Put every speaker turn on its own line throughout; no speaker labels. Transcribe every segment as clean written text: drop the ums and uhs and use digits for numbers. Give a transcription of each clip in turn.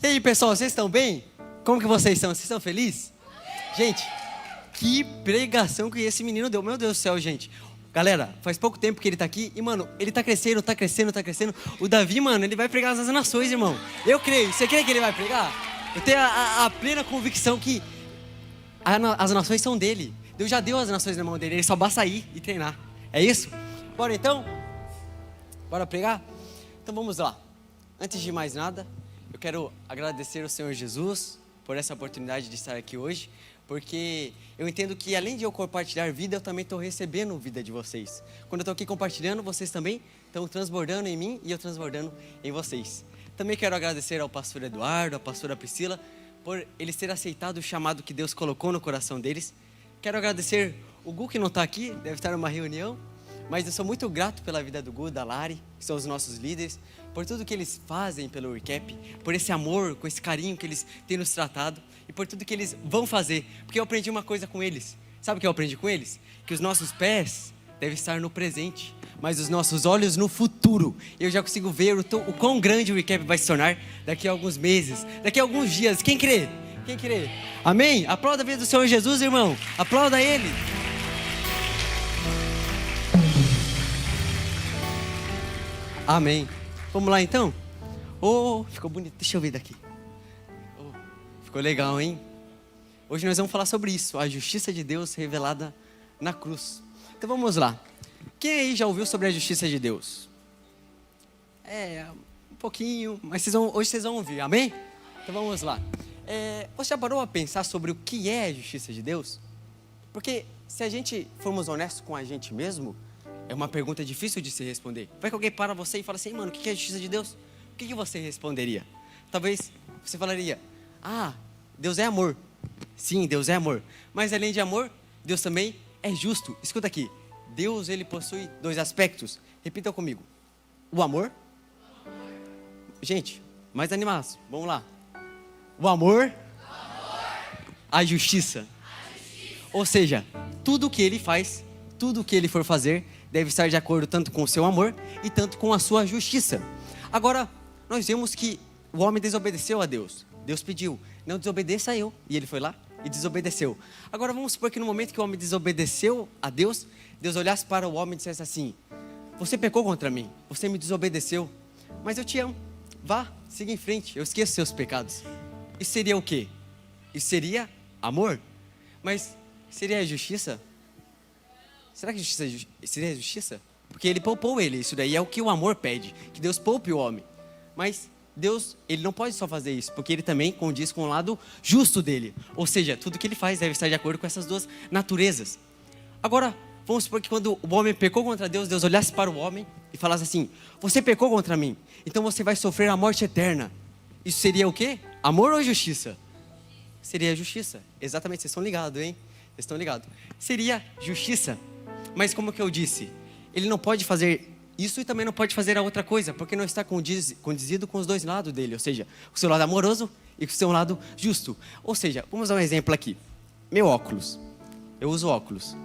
aí, pessoal, vocês estão bem? Como que vocês estão? Vocês estão felizes? Gente, que pregação que esse menino deu. Meu Deus do céu, gente. Galera, faz pouco tempo que ele tá aqui e, mano, ele tá crescendo. O Davi, mano, ele vai pregar as nações, irmão. Eu creio. Você crê que ele vai pregar? Eu tenho a plena convicção que as nações são dele. Deus já deu as nações na mão dele. Ele só basta ir e treinar. É isso? Bora então? Bora pregar? Então vamos lá. Antes de mais nada, eu quero agradecer ao Senhor Jesus por essa oportunidade de estar aqui hoje, porque eu entendo que além de eu compartilhar vida, eu também estou recebendo vida de vocês. Quando eu estou aqui compartilhando, vocês também estão transbordando em mim e eu transbordando em vocês. Também quero agradecer ao pastor Eduardo, à pastora Priscila, por eles terem aceitado o chamado que Deus colocou no coração deles. Quero agradecer o Gu, que não está aqui, deve estar numa reunião, mas eu sou muito grato pela vida do Gu, da Lari, que são os nossos líderes, por tudo que eles fazem pelo Recap, por esse amor, com esse carinho que eles têm nos tratado e por tudo que eles vão fazer, porque eu aprendi uma coisa com eles. Sabe o que eu aprendi com eles? Que os nossos pés devem estar no presente, mas os nossos olhos no futuro. Eu já consigo ver o quão grande o Recap vai se tornar daqui a alguns meses, daqui a alguns dias. Quem crê? Quem crê? Amém? Aplauda a vida do Senhor Jesus, irmão. Aplauda Ele. Amém. Vamos lá então? Oh, ficou bonito. Deixa eu ver daqui. Oh, ficou legal, hein? Hoje nós vamos falar sobre isso, a justiça de Deus revelada na cruz. Então vamos lá. Quem aí já ouviu sobre a justiça de Deus? Um pouquinho, mas hoje vocês vão ouvir, amém? Então vamos lá. Você já parou a pensar sobre o que é a justiça de Deus? Porque se a gente formos honestos com a gente mesmo, é uma pergunta difícil de se responder. Vai que alguém para você e fala assim, mano, o que é a justiça de Deus? O que você responderia? Talvez você falaria, Deus é amor. Sim, Deus é amor. Mas além de amor, Deus também é justo. Escuta aqui, Deus ele possui dois aspectos. Repitam comigo. O amor. Gente, mais animados, vamos lá. O amor. A justiça. Ou seja, tudo o que ele faz, tudo o que ele for fazer, deve estar de acordo tanto com o seu amor e tanto com a sua justiça. Agora, nós vemos que o homem desobedeceu a Deus. Deus pediu, não desobedeça eu. E ele foi lá e desobedeceu. Agora vamos supor que no momento que o homem desobedeceu a Deus, Deus olhasse para o homem e dissesse assim, você pecou contra mim, você me desobedeceu, mas eu te amo. Vá, siga em frente, eu esqueço seus pecados. Isso seria o quê? Isso seria amor? Mas seria justiça? Será que justiça seria justiça? Porque ele poupou ele, isso daí é o que o amor pede, que Deus poupe o homem. Mas Deus, ele não pode só fazer isso, porque ele também condiz com o lado justo dele. Ou seja, tudo que ele faz deve estar de acordo com essas duas naturezas. Agora, vamos supor que quando o homem pecou contra Deus, Deus olhasse para o homem e falasse assim, você pecou contra mim, então você vai sofrer a morte eterna. Isso seria o quê? Amor ou justiça? Seria justiça. Exatamente, vocês estão ligados, hein? Vocês estão ligados. Seria justiça. Mas como que eu disse, ele não pode fazer isso e também não pode fazer a outra coisa, porque não está condizido com os dois lados dele, ou seja, com o seu lado amoroso e com o seu lado justo. Ou seja, vamos dar um exemplo aqui. Meu óculos, eu uso óculos,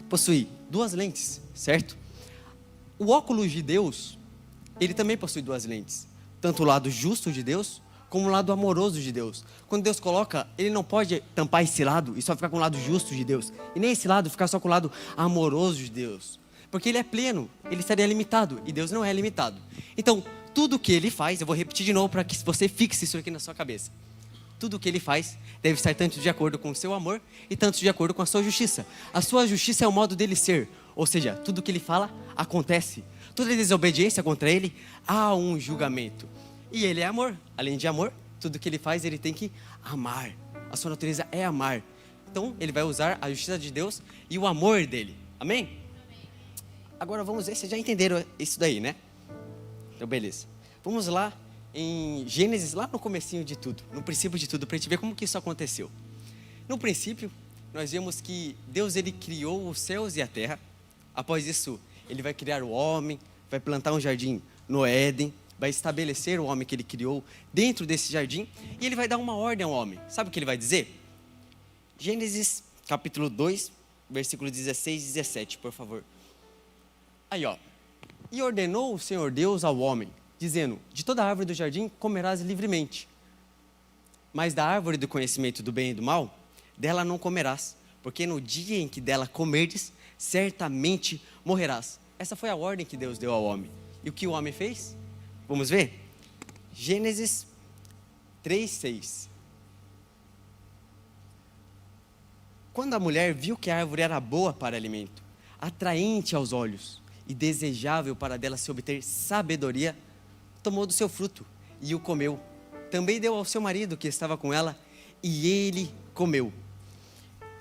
possui duas lentes, certo? O óculos de Deus, ele também possui duas lentes, tanto o lado justo de Deus, como o lado amoroso de Deus. Quando Deus coloca, ele não pode tampar esse lado e só ficar com o lado justo de Deus. E nem esse lado ficar só com o lado amoroso de Deus. Porque ele é pleno, ele estaria limitado. E Deus não é limitado. Então, tudo que ele faz, eu vou repetir de novo para que você fixe isso aqui na sua cabeça. Tudo que ele faz deve estar tanto de acordo com o seu amor e tanto de acordo com a sua justiça. A sua justiça é o modo dele ser. Ou seja, tudo que ele fala, acontece. Toda desobediência contra ele, há um julgamento. E ele é amor. Além de amor, tudo que ele faz, ele tem que amar. A sua natureza é amar. Então, ele vai usar a justiça de Deus e o amor dele. Amém? Agora vamos ver, vocês já entenderam isso daí, né? Então, beleza. Vamos lá em Gênesis, lá no comecinho de tudo, no princípio de tudo, para a gente ver como que isso aconteceu. No princípio, nós vemos que Deus, ele criou os céus e a terra. Após isso, ele vai criar o homem, vai plantar um jardim no Éden, vai estabelecer o homem que ele criou dentro desse jardim e ele vai dar uma ordem ao homem. Sabe o que ele vai dizer? Gênesis capítulo 2, versículos 16 e 17, por favor. Aí, ó. E ordenou o Senhor Deus ao homem, dizendo, de toda árvore do jardim comerás livremente. Mas da árvore do conhecimento do bem e do mal, dela não comerás, porque no dia em que dela comerdes, certamente morrerás. Essa foi a ordem que Deus deu ao homem. E o que o homem fez? Vamos ver? Gênesis 3:6. Quando a mulher viu que a árvore era boa para alimento, atraente aos olhos e desejável para dela se obter sabedoria, tomou do seu fruto e o comeu. Também deu ao seu marido que estava com ela, e ele comeu.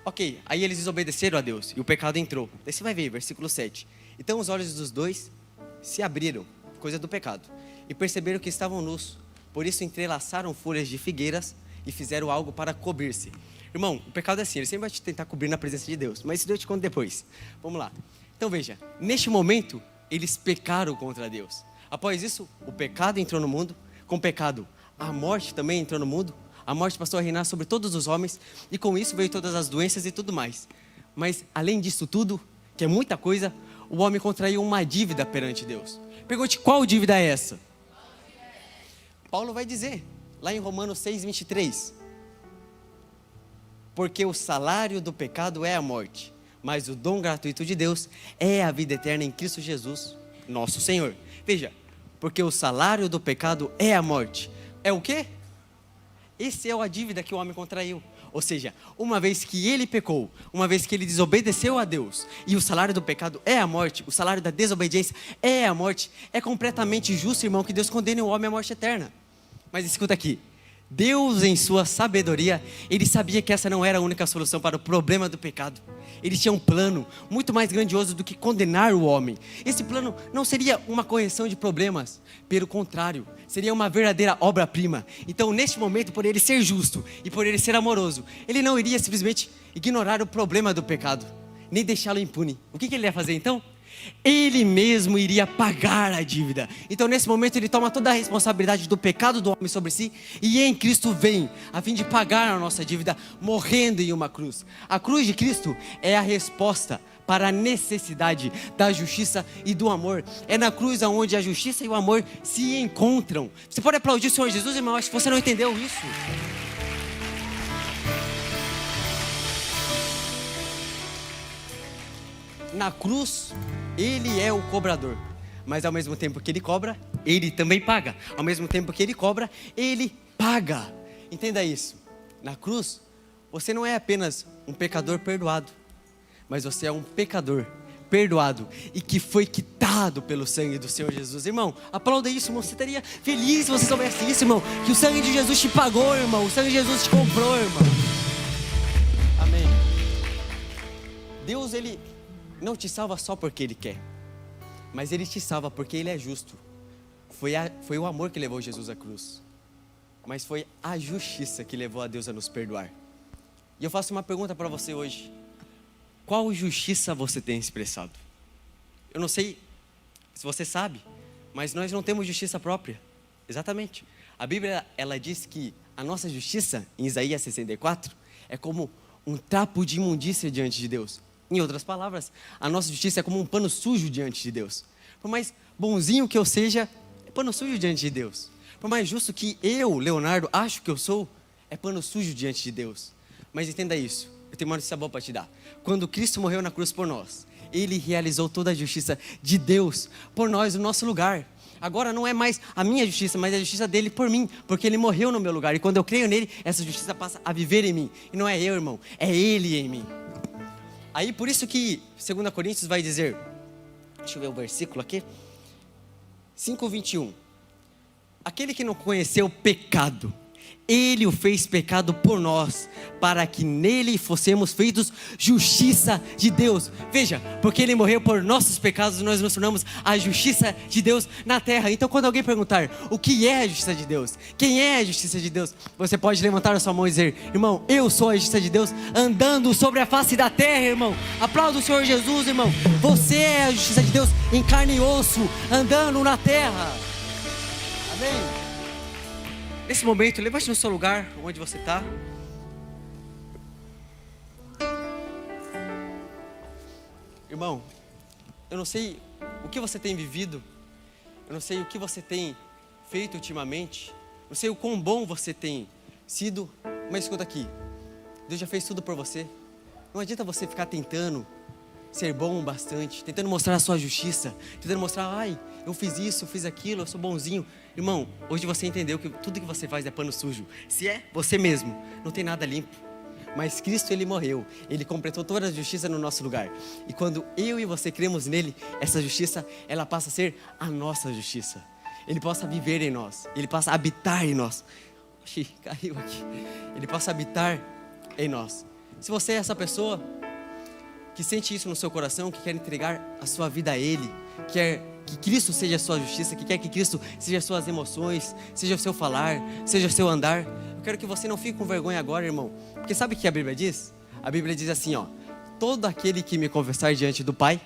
Ok, aí eles desobedeceram a Deus e o pecado entrou. Daí você vai ver, versículo 7. Então os olhos dos dois se abriram, coisa do pecado, e perceberam que estavam nus. Por isso entrelaçaram folhas de figueiras e fizeram algo para cobrir-se. Irmão, o pecado é assim, ele sempre vai te tentar cobrir na presença de Deus. Mas isso Deus te conta depois. Vamos lá. Então veja, neste momento, eles pecaram contra Deus. Após isso, o pecado entrou no mundo. Com o pecado, a morte também entrou no mundo. A morte passou a reinar sobre todos os homens. E com isso veio todas as doenças e tudo mais. Mas além disso tudo, que é muita coisa, o homem contraiu uma dívida perante Deus. Pergunte, qual dívida é essa? Paulo vai dizer, lá em Romanos 6:23. Porque o salário do pecado é a morte, mas o dom gratuito de Deus é a vida eterna em Cristo Jesus, nosso Senhor. Veja, porque o salário do pecado é a morte. É o quê? Esse é a dívida que o homem contraiu. Ou seja, uma vez que ele pecou, uma vez que ele desobedeceu a Deus, e o salário do pecado é a morte, o salário da desobediência é a morte, é completamente justo, irmão, que Deus condene o homem à morte eterna. Mas escuta aqui, Deus em sua sabedoria, Ele sabia que essa não era a única solução para o problema do pecado. Ele tinha um plano muito mais grandioso do que condenar o homem. Esse plano não seria uma correção de problemas, pelo contrário, seria uma verdadeira obra-prima. Então neste momento, por Ele ser justo e por Ele ser amoroso, Ele não iria simplesmente ignorar o problema do pecado, nem deixá-lo impune. O que Ele ia fazer então? Ele mesmo iria pagar a dívida. Então nesse momento ele toma toda a responsabilidade do pecado do homem sobre si, e em Cristo vem, a fim de pagar a nossa dívida, morrendo em uma cruz. A cruz de Cristo é a resposta para a necessidade da justiça e do amor. É na cruz onde a justiça e o amor se encontram. Você pode aplaudir o Senhor Jesus, irmão? Acho que você não entendeu isso. Na cruz, Ele é o cobrador, mas ao mesmo tempo que Ele cobra, Ele também paga. Ao mesmo tempo que Ele cobra, Ele paga. Entenda isso. Na cruz, você não é apenas um pecador perdoado, mas você é um pecador perdoado e que foi quitado pelo sangue do Senhor Jesus. Irmão, aplauda isso, irmão. Você estaria feliz se você soubesse isso, irmão. Que o sangue de Jesus te pagou, irmão. O sangue de Jesus te comprou, irmão. Amém. Deus, Ele não te salva só porque Ele quer, mas Ele te salva porque Ele é justo. Foi o amor que levou Jesus à cruz, mas foi a justiça que levou a Deus a nos perdoar. E eu faço uma pergunta para você hoje: qual justiça você tem expressado? Eu não sei se você sabe, mas nós não temos justiça própria. Exatamente. A Bíblia, ela diz que a nossa justiça, em Isaías 64, é como um trapo de imundícia diante de Deus. Em outras palavras, a nossa justiça é como um pano sujo diante de Deus. Por mais bonzinho que eu seja, é pano sujo diante de Deus. Por mais justo que eu, Leonardo, acho que eu sou, é pano sujo diante de Deus. Mas entenda isso, eu tenho uma notícia boa para te dar. Quando Cristo morreu na cruz por nós, Ele realizou toda a justiça de Deus por nós, no nosso lugar. Agora não é mais a minha justiça, mas a justiça dele por mim, porque Ele morreu no meu lugar. E quando eu creio nele, essa justiça passa a viver em mim. E não é eu, irmão, é Ele em mim. Aí por isso que 2 Coríntios vai dizer, deixa eu ver o versículo aqui, 5:21. Aquele que não conheceu o pecado, Ele o fez pecado por nós, para que nele fossemos feitos justiça de Deus. Veja, porque Ele morreu por nossos pecados, nós nos tornamos a justiça de Deus na terra. Então quando alguém perguntar, o que é a justiça de Deus? Quem é a justiça de Deus? Você pode levantar a sua mão e dizer, irmão, eu sou a justiça de Deus, andando sobre a face da terra, irmão. Aplauda o Senhor Jesus, irmão. Você é a justiça de Deus em carne e osso, andando na terra. Amém? Nesse momento, levante no seu lugar, onde você está. Irmão, eu não sei o que você tem vivido, eu não sei o que você tem feito ultimamente, não sei o quão bom você tem sido... Mas escuta aqui, Deus já fez tudo por você. Não adianta você ficar tentando ser bom bastante, tentando mostrar a sua justiça, tentando mostrar, ai, eu fiz isso, eu fiz aquilo, eu sou bonzinho. Irmão, hoje você entendeu que tudo que você faz é pano sujo. Se é você mesmo, não tem nada limpo. Mas Cristo, Ele morreu, Ele completou toda a justiça no nosso lugar. E quando eu e você cremos nele, essa justiça, ela passa a ser a nossa justiça. Ele passa a viver em nós, Ele passa a habitar em nós. Oxi, caiu aqui. Ele passa a habitar em nós. Se você é essa pessoa que sente isso no seu coração, que quer entregar a sua vida a Ele, quer que Cristo seja a sua justiça, que quer que Cristo seja as suas emoções, seja o seu falar, seja o seu andar, eu quero que você não fique com vergonha agora, irmão. Porque sabe o que a Bíblia diz? A Bíblia diz assim, ó: todo aquele que me confessar diante do Pai,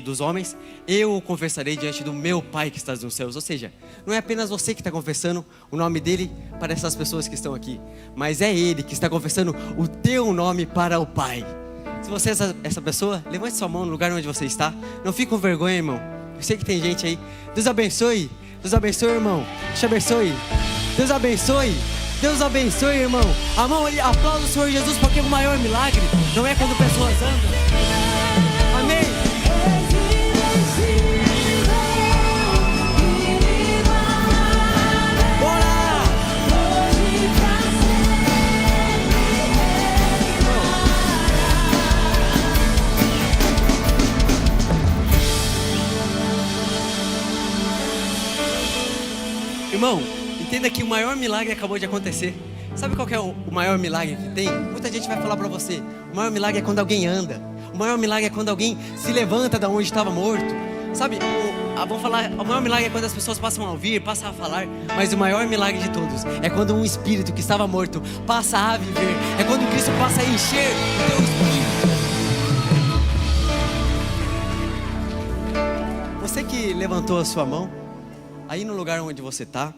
dos homens, eu o confessarei diante do meu Pai que está nos céus. Ou seja, não é apenas você que está confessando o nome dele para essas pessoas que estão aqui, mas é Ele que está confessando o teu nome para o Pai. Se você é essa pessoa, levante sua mão no lugar onde você está. Não fique com vergonha, irmão. Eu sei que tem gente aí. Deus abençoe. Deus abençoe, irmão. Deus te abençoe. Deus abençoe. Deus abençoe, irmão. A mão ali, aplauda o Senhor Jesus, porque o maior milagre não é quando pessoas andam. Amém. Irmão, entenda que o maior milagre acabou de acontecer. Sabe qual que é o maior milagre que tem? Muita gente vai falar pra você: o maior milagre é quando alguém anda. O maior milagre é quando alguém se levanta da onde estava morto. Sabe, vamos falar, o maior milagre é quando as pessoas passam a ouvir, passam a falar. Mas o maior milagre de todos é quando um espírito que estava morto passa a viver. É quando Cristo passa a encher o teu espírito. Você que levantou a sua mão, aí no lugar onde você está,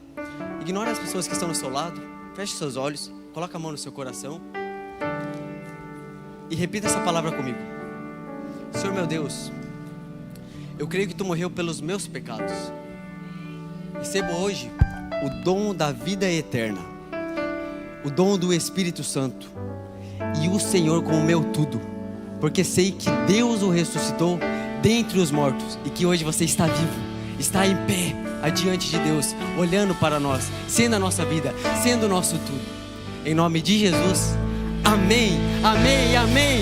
ignore as pessoas que estão do seu lado, feche seus olhos, coloque a mão no seu coração e repita essa palavra comigo. Senhor meu Deus, eu creio que Tu morreu pelos meus pecados. Recebo hoje o dom da vida eterna, o dom do Espírito Santo e o Senhor como meu tudo, porque sei que Deus o ressuscitou dentre os mortos e que hoje você está vivo. Está em pé, adiante de Deus, olhando para nós, sendo a nossa vida, sendo o nosso tudo. Em nome de Jesus, amém, amém, amém.